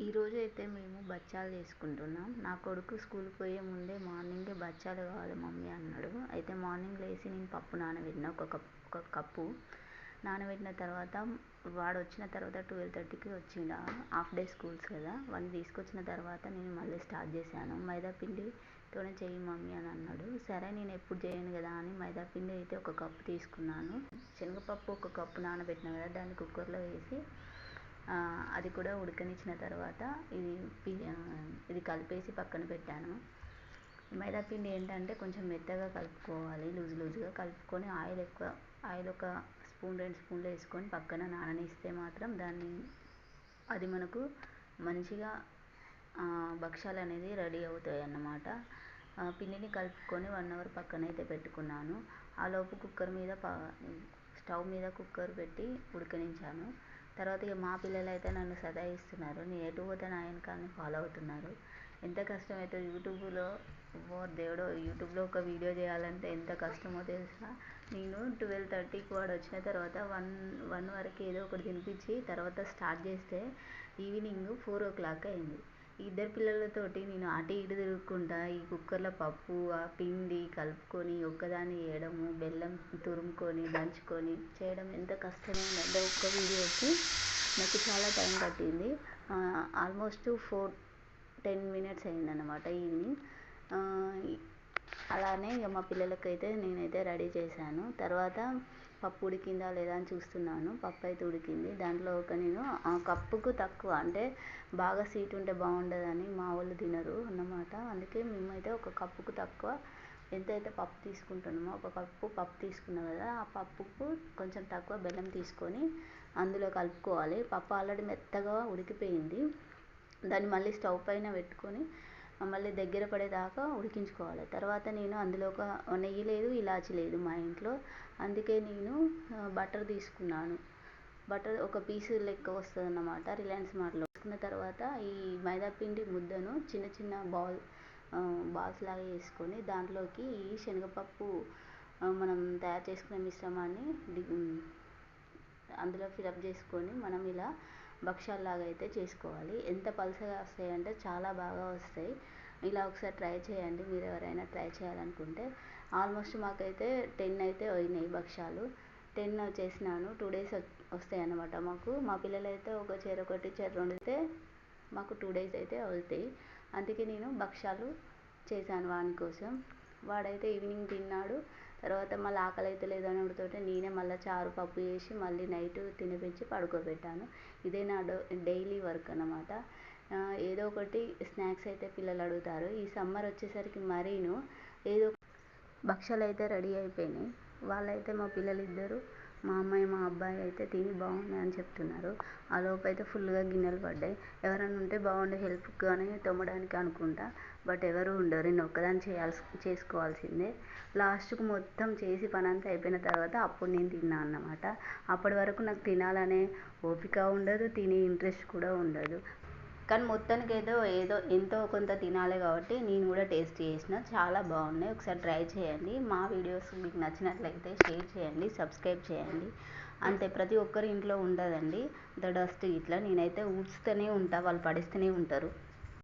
ఈరోజు అయితే మేము బచ్చాలు చేసుకుంటున్నాం. నా కొడుకు స్కూల్కి పోయే ముందే మార్నింగే బచ్చాలు కావాలి మమ్మీ అన్నాడు. అయితే మార్నింగ్ లేచి నేను పప్పు నానబెట్టిన ఒక కప్పు నానబెట్టిన తర్వాత వాడు వచ్చిన తర్వాత 12:30కి వచ్చిండు. హాఫ్ డే స్కూల్స్ కదా, వాడిని తీసుకొచ్చిన తర్వాత నేను మళ్ళీ స్టార్ట్ చేశాను. మైదా పిండితోనే చెయ్యి మమ్మీ అని అన్నాడు. సరే నేను ఎప్పుడు చేయను కదా అని మైదా పిండి అయితే ఒక కప్పు తీసుకున్నాను. శనగపప్పు ఒక కప్పు నానబెట్టిన కదా, దాన్ని కుక్కర్లో వేసి అది కూడా ఉడకనిచ్చిన తర్వాత ఇది కలిపేసి పక్కన పెట్టాను. మైదా పిండి ఏంటంటే కొంచెం మెత్తగా కలుపుకోవాలి, లూజ్గా కలుపుకొని ఆయిల్ ఒక స్పూన్ 2 స్పూన్లు వేసుకొని పక్కన నాననిస్తే మాత్రం అది మనకు మంచిగా భక్షాలు అనేది రెడీ అవుతాయి అన్నమాట. పిండిని కలుపుకొని 1 అవర్ పక్కన అయితే పెట్టుకున్నాను. ఆలోపు స్టవ్ మీద కుక్కర్ పెట్టి ఉడకనించాను. తర్వాత ఇక మా పిల్లలు అయితే నన్ను సతాయిస్తున్నారు. నేను ఎటు పోతే నా వెనకాలనే ఫాలో అవుతున్నారు. ఎంత కష్టమైతే యూట్యూబ్లో యూట్యూబ్లో ఒక వీడియో చేయాలంటే ఎంత కష్టమో తెలుసా. నేను 12:30కి వాడు వచ్చిన తర్వాత 1 వరకు ఏదో ఒకటి తినిపించి తర్వాత స్టార్ట్ చేస్తే ఈవినింగ్ 4 o'clock అయింది. ఇద్దరు పిల్లలతోటి నేను అటు ఇటు తిరుగుకుంటా ఈ కుక్కర్లో పప్పు ఆ పిండి కలుపుకొని ఒక్కదాన్ని చేయడము, బెల్లం తురుముకొని దంచుకొని చేయడం ఎంత కష్టమైందంటే ఒక్క వీడియోకి నాకు చాలా టైం పట్టింది. ఆల్మోస్ట్ 10 minutes అయిందన్నమాట ఈవినింగ్. అలానే ఇక మా పిల్లలకైతే నేనైతే రెడీ చేశాను. తర్వాత పప్పు ఉడికిందా లేదా అని చూస్తున్నాను. పప్పు అయితే ఉడికింది. దాంట్లో నేను కప్పుకు తక్కువ, అంటే బాగా స్వీట్ ఉంటే బాగుండదని మా వాళ్ళు తినరు అన్నమాట. అందుకే మేమైతే ఒక కప్పుకు తక్కువ ఎంతైతే పప్పు తీసుకుంటున్నామో ఒక కప్పు పప్పు తీసుకున్నాం కదా, ఆ పప్పుకు కొంచెం తక్కువ బెల్లం తీసుకొని అందులో కలుపుకోవాలి. పప్పు ఆల్రెడీ మెత్తగా ఉడికిపోయింది. దాన్ని మళ్ళీ స్టవ్ పైన పెట్టుకొని మళ్ళీ దగ్గర పడేదాకా ఉడికించుకోవాలి. తర్వాత నేను అందులో నెయ్యి లేదు, ఇలాచి లేదు మా ఇంట్లో. అందుకే నేను బటర్ తీసుకున్నాను. బటర్ ఒక పీసు లెక్క వస్తుంది అన్నమాట రిలయన్స్ మార్ట్లో. తీసుకున్న తర్వాత ఈ మైదాపిండి ముద్దను చిన్న చిన్న బాల్స్ లాగా వేసుకొని దాంట్లోకి ఈ శనగపప్పు మనం తయారు చేసుకునే మిశ్రమాన్ని అందులో ఫిలప్ చేసుకొని మనం ఇలా భక్షాల్లాగా అయితే చేసుకోవాలి. ఎంత పలుచగా వస్తాయంటే చాలా బాగా వస్తాయి. ఇలా ఒకసారి ట్రై చేయండి మీరు ఎవరైనా ట్రై చేయాలనుకుంటే. ఆల్మోస్ట్ మాకైతే 10 అయితే అయినాయి భక్షాలు. 10 చేసినాను. 2 days వస్తాయి అన్నమాట మాకు. మా పిల్లలైతే ఒక చెరొకటి 2 అయితే మాకు 2 days అయితే అవుతాయి. అందుకే నేను భక్షాలు చేశాను వాని కోసం. వాడైతే ఈవినింగ్ తిన్నాడు. తర్వాత మళ్ళీ ఆకలి అయితే లేదని వాడితోటి నేనే మళ్ళీ చారు పప్పు చేసి మళ్ళీ నైట్ తినిపించి పడుకోబెట్టాను. ఇదే నా డైలీ వర్క్ అన్నమాట. ఏదో ఒకటి స్నాక్స్ అయితే పిల్లలు అడుగుతారు. ఈ సమ్మర్ వచ్చేసరికి మరీను ఏదో భక్షాలు అయితే రెడీ అయిపోయినాయి. వాళ్ళైతే మా పిల్లలు ఇద్దరు, మా అమ్మాయి మా అబ్బాయి అయితే తిని బాగున్నాయి అని చెప్తున్నారు. ఆ లోపు అయితే ఫుల్గా గిన్నెలు పడ్డాయి. ఎవరైనా ఉంటే బాగుండే హెల్ప్ కానీ తోమడానికి అనుకుంటా. బట్ ఎవరు ఉండరు. నేను ఒక్కదాన్ని చేసుకోవాల్సిందే. లాస్ట్కు మొత్తం చేసి పని అంతా అయిపోయిన తర్వాత అప్పుడు నేను తిన్నాను అన్నమాట. అప్పటి వరకు నాకు తినాలనే ఓపిక ఉండదు, తినే ఇంట్రెస్ట్ కూడా ఉండదు. కానీ మొత్తానికి ఏదో ఎంతో కొంత తినాలి కాబట్టి నేను కూడా టేస్ట్ చేసిన. చాలా బాగున్నాయి. ఒకసారి ట్రై చేయండి. మా వీడియోస్ మీకు నచ్చినట్లయితే షేర్ చేయండి, సబ్స్క్రైబ్ చేయండి. అంతే, ప్రతి ఒక్కరి ఇంట్లో ఉండదండి డస్ట్ ఇట్లా. నేనైతే ఊడ్చుతూనే ఉంటా, వాళ్ళు పడేస్తూనే ఉంటారు.